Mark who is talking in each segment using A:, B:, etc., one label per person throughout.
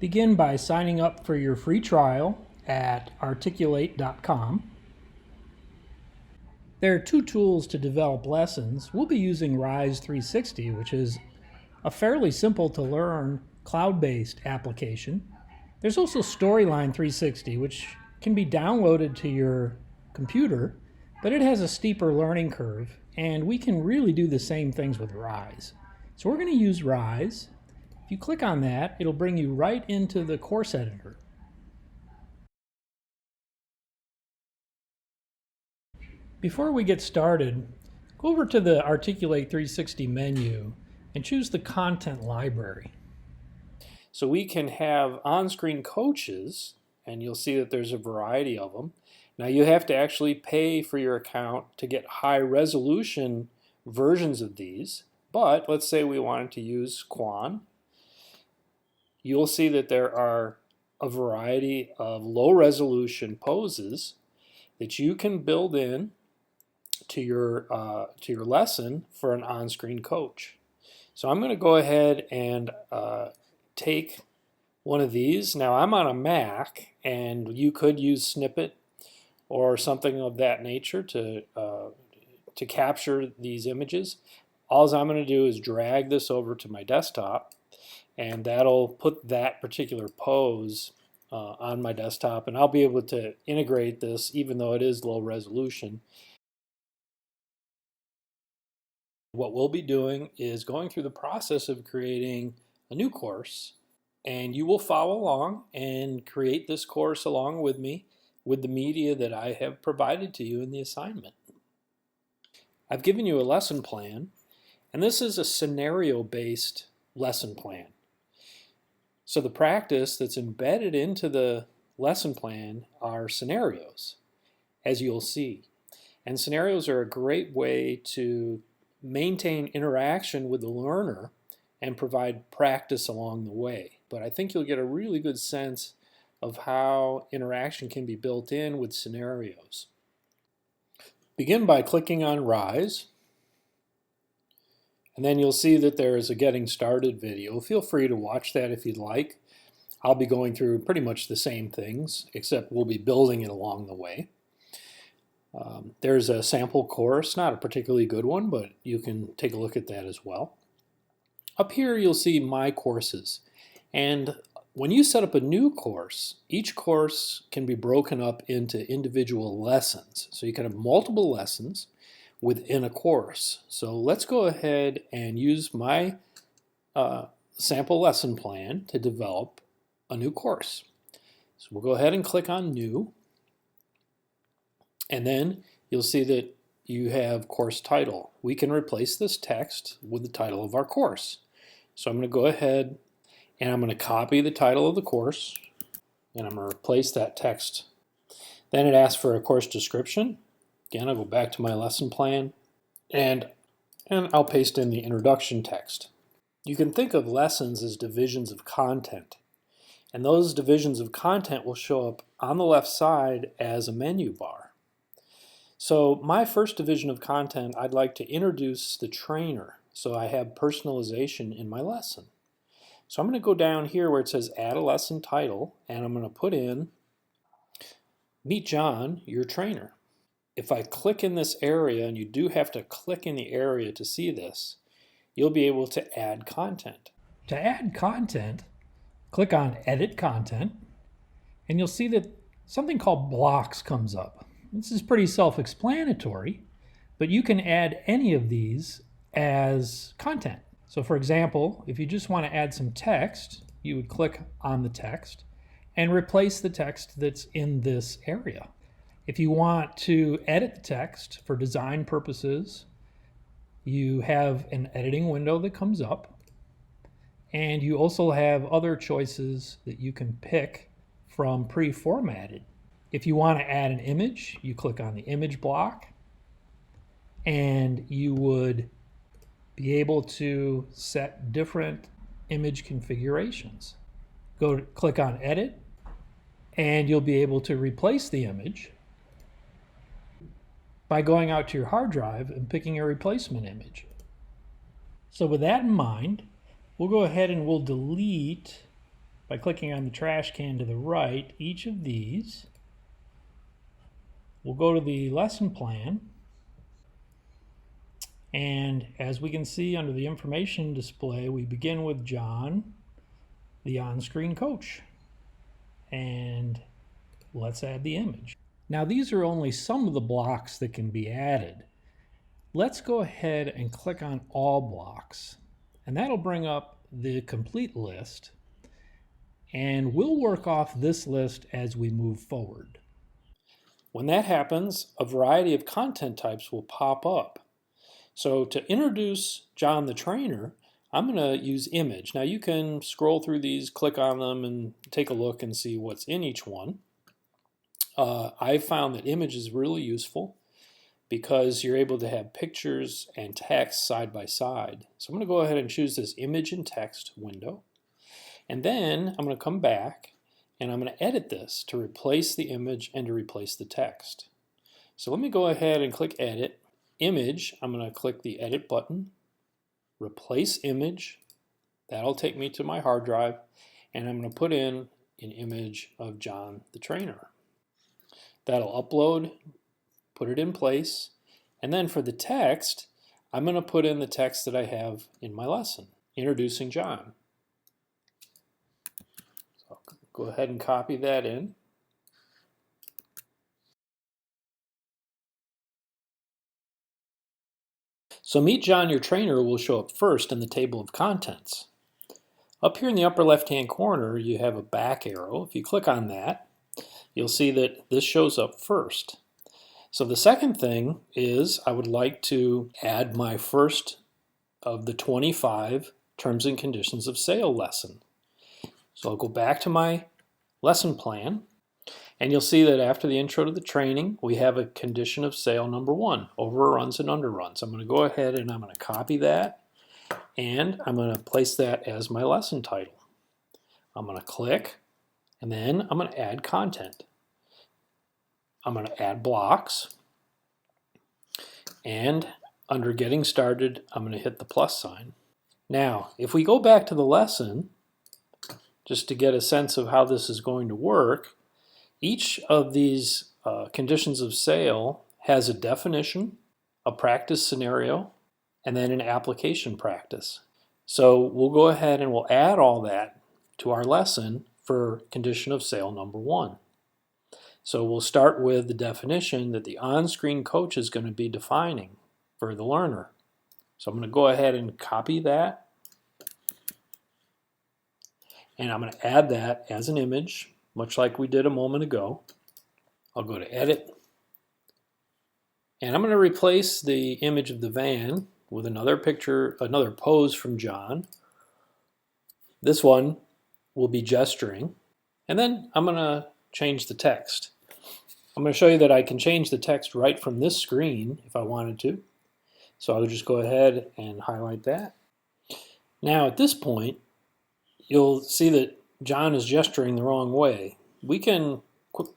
A: Begin by signing up for your free trial at Articulate.com. There are two tools to develop lessons. We'll be using Rise 360, which is a fairly simple to learn cloud-based application. There's also Storyline 360, which can be downloaded to your computer, but it has a steeper learning curve, and we can really do the same things with Rise. So we're going to use Rise. If you click on that, it'll bring you right into the course editor. Before we get started, go over to the Articulate 360 menu and choose the content library. So we can have on-screen coaches, and you'll see that there's a variety of them. Now you have to actually pay for your account to get high-resolution versions of these, but let's say we wanted to use Quan. You'll see that there are a variety of low-resolution poses that you can build in to your lesson for an on-screen coach. So I'm going to go ahead and take one of these. Now I'm on a Mac, and you could use Snippet or something of that nature to capture these images. All I'm going to do is drag this over to my desktop, and that'll put that particular pose on my desktop, and I'll be able to integrate this even though it is low resolution. What we'll be doing is going through the process of creating a new course, and you will follow along and create this course along with me with the media that I have provided to you in the assignment. I've given you a lesson plan, and this is a scenario-based lesson plan. So the practice that's embedded into the lesson plan are scenarios, as you'll see. And scenarios are a great way to maintain interaction with the learner and provide practice along the way. But I think you'll get a really good sense of how interaction can be built in with scenarios. Begin by clicking on Rise, and then you'll see that there is a Getting Started video. Feel free to watch that if you'd like. I'll be going through pretty much the same things, except we'll be building it along the way. There's a sample course, not a particularly good one, but you can take a look at that as well. Up here you'll see My Courses, and when you set up a new course, each course can be broken up into individual lessons. So you can have multiple lessons within a course. So let's go ahead and use my sample lesson plan to develop a new course. So we'll go ahead and click on New, and then you'll see that you have course title. We can replace this text with the title of our course. So I'm going to go ahead and I'm going to copy the title of the course, and I'm going to replace that text. Then it asks for a course description. Again, I'll go back to my lesson plan, and I'll paste in the introduction text. You can think of lessons as divisions of content, and those divisions of content will show up on the left side as a menu bar. So my first division of content, I'd like to introduce the trainer, so I have personalization in my lesson. So I'm going to go down here where it says Add a Lesson Title, and I'm going to put in Meet John, your trainer. If I click in this area, and you do have to click in the area to see this, you'll be able to add content. To add content, click on Edit Content, and you'll see that something called blocks comes up. This is pretty self-explanatory, but you can add any of these as content. So for example, if you just want to add some text, you would click on the text and replace the text that's in this area. If you want to edit the text for design purposes, you have an editing window that comes up, and you also have other choices that you can pick from pre-formatted. If you want to add an image, you click on the image block, and you would be able to set different image configurations. Click on Edit, and you'll be able to replace the image by going out to your hard drive and picking a replacement image. So with that in mind, we'll go ahead and we'll delete by clicking on the trash can to the right, each of these will go to the lesson plan. And as we can see under the information display, we begin with John, the on-screen coach. And let's add the image. Now these are only some of the blocks that can be added. Let's go ahead and click on all blocks. And that'll bring up the complete list. And we'll work off this list as we move forward. When that happens, a variety of content types will pop up. So to introduce John the trainer, I'm going to use image. Now you can scroll through these, click on them, and take a look and see what's in each one. I found that image is really useful because you're able to have pictures and text side by side. So I'm going to go ahead and choose this image and text window. And then I'm going to come back and I'm going to edit this to replace the image and to replace the text. So let me go ahead and click edit. Image, I'm going to click the edit button, replace image. That'll take me to my hard drive, and I'm going to put in an image of John the trainer. That'll upload, put it in place, and then for the text, I'm going to put in the text that I have in my lesson, introducing John. So I'll go ahead and copy that in. So Meet John, your trainer will show up first in the table of contents. Up here in the upper left-hand corner, you have a back arrow. If you click on that, you'll see that this shows up first. So the second thing is I would like to add my first of the 25 terms and conditions of sale lesson. So I'll go back to my lesson plan, and you'll see that after the intro to the training, we have a condition of sale number 1, overruns and underruns. I'm going to go ahead and I'm going to copy that, and I'm going to place that as my lesson title. I'm going to click, and then I'm going to add content. I'm going to add blocks, and under getting started, I'm going to hit the plus sign. Now, if we go back to the lesson, just to get a sense of how this is going to work, each of these conditions of sale has a definition, a practice scenario, and then an application practice. So we'll go ahead and we'll add all that to our lesson for condition of sale number 1. So we'll start with the definition that the on-screen coach is going to be defining for the learner. So I'm going to go ahead and copy that, and I'm going to add that as an image, much like we did a moment ago. I'll go to edit, and I'm going to replace the image of the van with another picture, another pose from John. This one will be gesturing, and then I'm going to change the text. I'm going to show you that I can change the text right from this screen if I wanted to. So I'll just go ahead and highlight that. Now at this point, you'll see that John is gesturing the wrong way. We can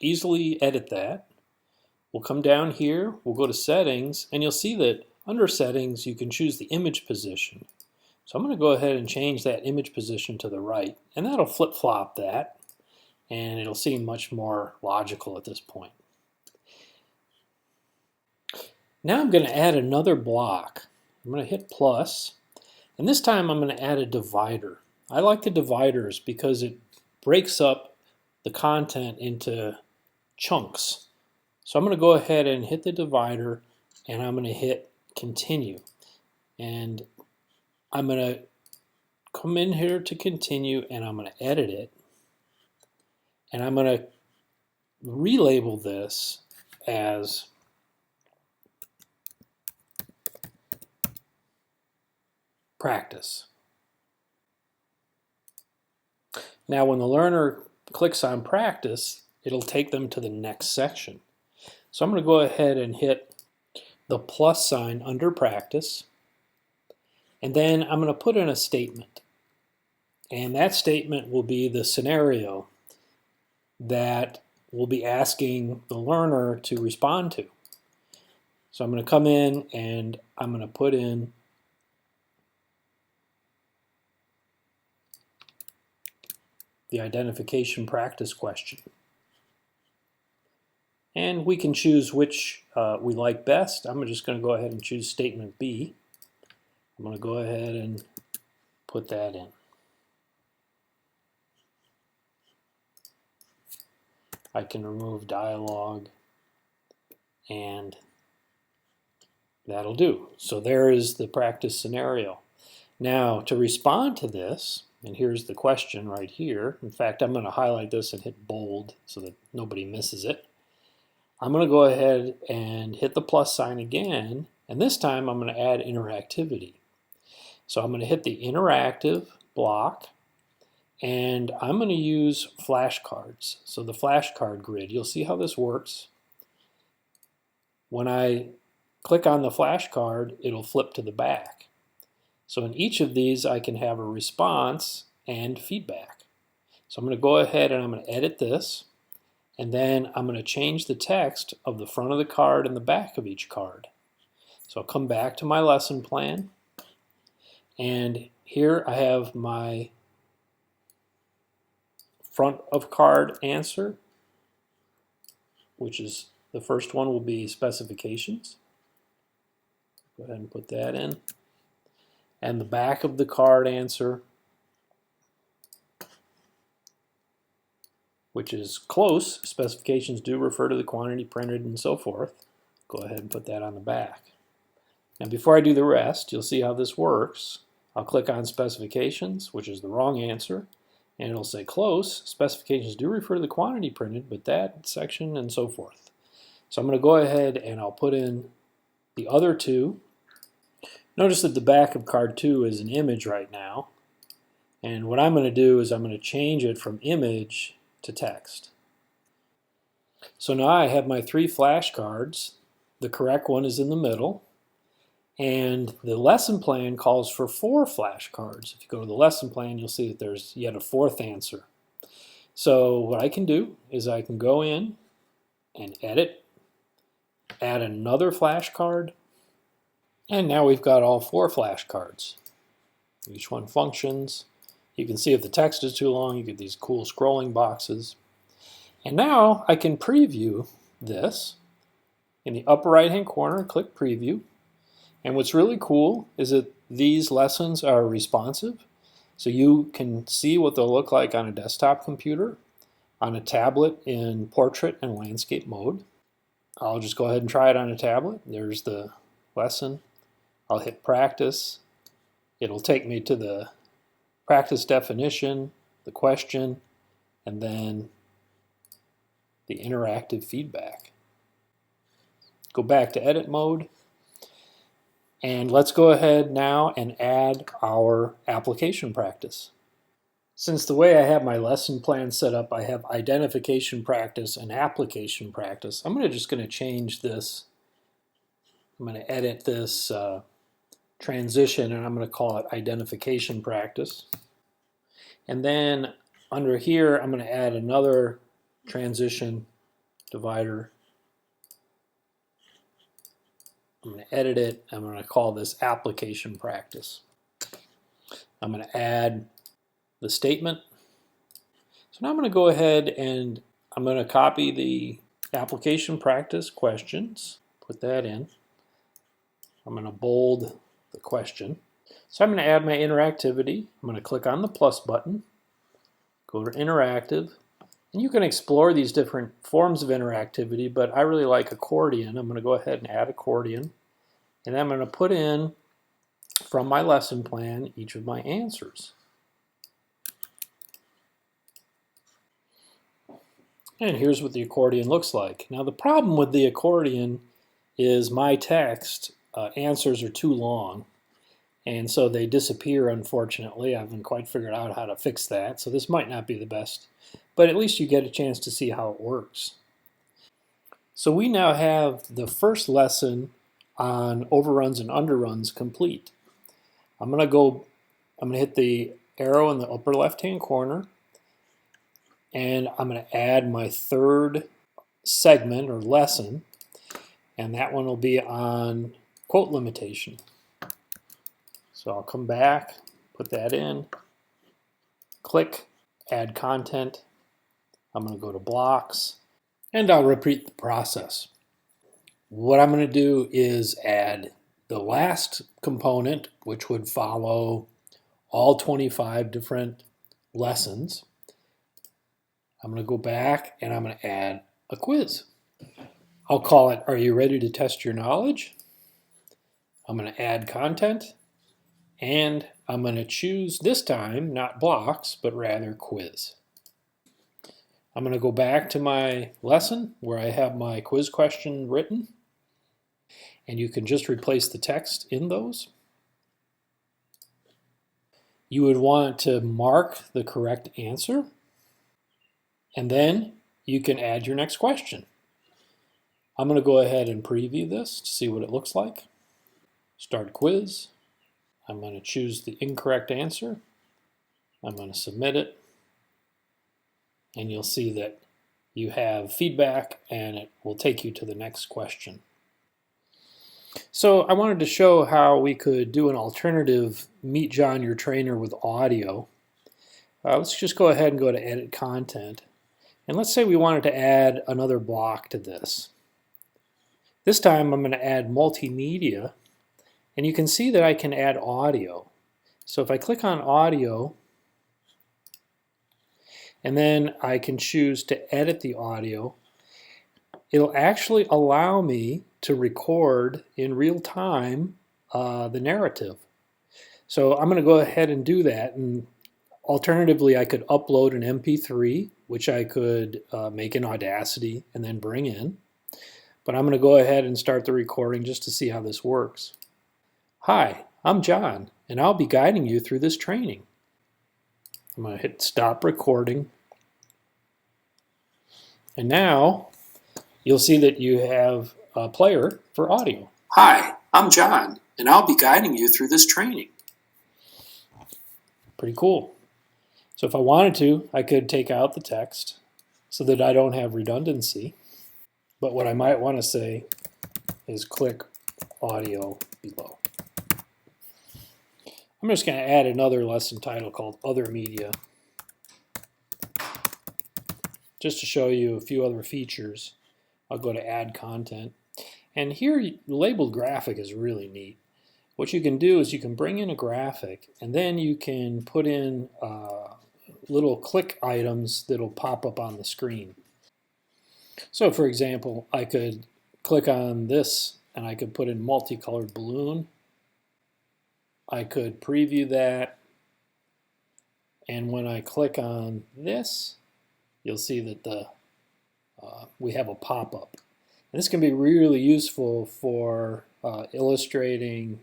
A: easily edit that. We'll come down here, we'll go to settings, and you'll see that under settings you can choose the image position. So I'm going to go ahead and change that image position to the right, and that'll flip-flop that, and it'll seem much more logical at this point. Now I'm going to add another block. I'm going to hit plus, and this time I'm going to add a divider. I like the dividers because it breaks up the content into chunks. So I'm going to go ahead and hit the divider, and I'm going to hit continue. And I'm going to come in here to continue, and I'm going to edit it. And I'm going to relabel this as practice. Now when the learner clicks on practice, it'll take them to the next section. So I'm going to go ahead and hit the plus sign under practice, and then I'm going to put in a statement. And that statement will be the scenario that we'll be asking the learner to respond to. So I'm going to come in and I'm going to put in the identification practice question. And we can choose which we like best. I'm just going to go ahead and choose statement B. I'm going to go ahead and put that in. I can remove dialogue, and that'll do. So there is the practice scenario. Now, to respond to this, and here's the question right here. In fact, I'm going to highlight this and hit bold so that nobody misses it. I'm going to go ahead and hit the plus sign again, and this time I'm going to add interactivity. So I'm going to hit the interactive block, and I'm going to use flashcards. So the flashcard grid, you'll see how this works. When I click on the flashcard, it'll flip to the back. So in each of these, I can have a response and feedback. So I'm going to go ahead and I'm going to edit this, and then I'm going to change the text of the front of the card and the back of each card. So I'll come back to my lesson plan, and here I have my front of card answer, which is the first one will be specifications. Go ahead and put that in. And the back of the card answer, which is close. Specifications do refer to the quantity printed and so forth. Go ahead and put that on the back. Now before I do the rest, you'll see how this works. I'll click on specifications, which is the wrong answer, and it'll say close. Specifications do refer to the quantity printed, but that section and so forth. So I'm going to go ahead and I'll put in the other two. Notice that the back of card 2 is an image right now, and what I'm going to do is I'm going to change it from image to text. So now I have my 3 flashcards. The correct one is in the middle, and the lesson plan calls for 4 flashcards. If you go to the lesson plan, you'll see that there's yet a 4th answer. So what I can do is I can go in and edit, add another flashcard, and now we've got all 4 flashcards. Each one functions. You can see if the text is too long, you get these cool scrolling boxes. And now I can preview this. In the upper right hand corner, click preview. And what's really cool is that these lessons are responsive. So you can see what they'll look like on a desktop computer, on a tablet in portrait and landscape mode. I'll just go ahead and try it on a tablet. There's the lesson. I'll hit practice. It'll take me to the practice definition, the question, and then the interactive feedback. Go back to edit mode, and let's go ahead now and add our application practice. Since the way I have my lesson plan set up, I have identification practice and application practice. I'm just going to change this. I'm going to edit this transition, and I'm going to call it identification practice. And then under here, I'm going to add another transition divider. I'm going to edit it. I'm going to call this application practice. I'm going to add the statement. So now I'm going to go ahead and I'm going to copy the application practice questions, put that in. I'm going to bold the question. So I'm going to add my interactivity. I'm going to click on the plus button, go to interactive, and you can explore these different forms of interactivity, but I really like accordion. I'm going to go ahead and add accordion, and I'm going to put in from my lesson plan each of my answers. And here's what the accordion looks like. Now the problem with the accordion is my text answers are too long, and so they disappear, unfortunately. I haven't quite figured out how to fix that, so this might not be the best, but at least you get a chance to see how it works. So we now have the first lesson on overruns and underruns complete. I'm going to hit the arrow in the upper left-hand corner, and I'm going to add my 3rd segment or lesson, and that one will be on quote limitation. So I'll come back, put that in, click, add content. I'm going to go to blocks, and I'll repeat the process. What I'm going to do is add the last component, which would follow all 25 different lessons. I'm going to go back and I'm going to add a quiz. I'll call it, "Are you ready to test your knowledge?" I'm going to add content, and I'm going to choose this time not blocks, but rather quiz. I'm going to go back to my lesson where I have my quiz question written, and you can just replace the text in those. You would want to mark the correct answer, and then you can add your next question. I'm going to go ahead and preview this to see what it looks like. Start quiz. I'm going to choose the incorrect answer. I'm going to submit it, and you'll see that you have feedback and it will take you to the next question. So I wanted to show how we could do an alternative Meet John Your Trainer with audio. Let's just go ahead and go to Edit Content. And let's say we wanted to add another block to this. This time I'm going to add multimedia, and you can see that I can add audio. So if I click on audio, and then I can choose to edit the audio, it'll actually allow me to record in real time the narrative. So I'm going to go ahead and do that. And alternatively, I could upload an MP3, which I could make in Audacity and then bring in. But I'm going to go ahead and start the recording just to see how this works. Hi, I'm John, and I'll be guiding you through this training. I'm going to hit stop recording. And now you'll see that you have a player for audio. Hi, I'm John, and I'll be guiding you through this training. Pretty cool. So if I wanted to, I could take out the text so that I don't have redundancy. But what I might want to say is click audio below. I'm just going to add another lesson title called Other Media, just to show you a few other features. I'll go to Add Content. And here, labeled graphic is really neat. What you can do is you can bring in a graphic, and then you can put in little click items that'll pop up on the screen. So for example, I could click on this, and I could put in multicolored balloon. I could preview that, and when I click on this, you'll see that we have a pop-up. And this can be really useful for illustrating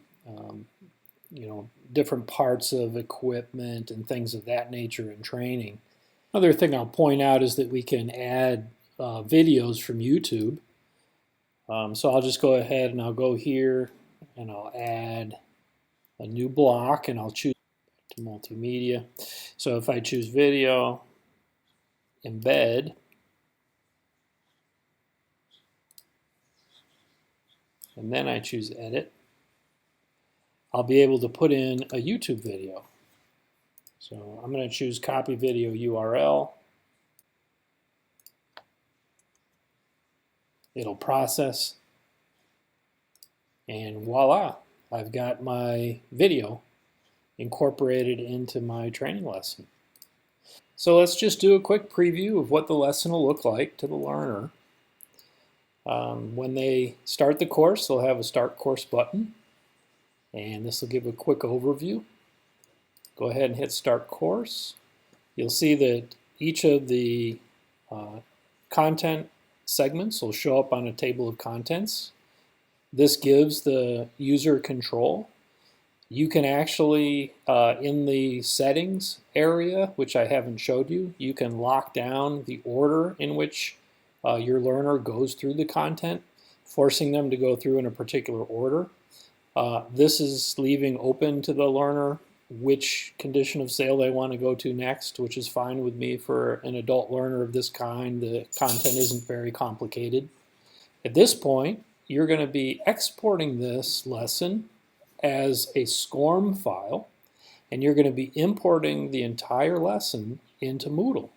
A: different parts of equipment and things of that nature in training. Another thing I'll point out is that we can add videos from YouTube. So I'll just go ahead and I'll go here and I'll add a new block, and I'll choose to multimedia. So if I choose video, embed, and then I choose edit, I'll be able to put in a YouTube video. So I'm going to choose copy video URL. It'll process, and voila, I've got my video incorporated into my training lesson. So let's just do a quick preview of what the lesson will look like to the learner. When they start the course, they'll have a Start Course button, and this will give a quick overview. Go ahead and hit Start Course. You'll see that each of the content segments will show up on a table of contents. This gives the user control. You can actually, in the settings area, which I haven't showed you, you can lock down the order in which your learner goes through the content, forcing them to go through in a particular order. This is leaving open to the learner which condition of sale they want to go to next, which is fine with me for an adult learner of this kind. The content isn't very complicated. At this point, you're going to be exporting this lesson as a SCORM file, and you're going to be importing the entire lesson into Moodle.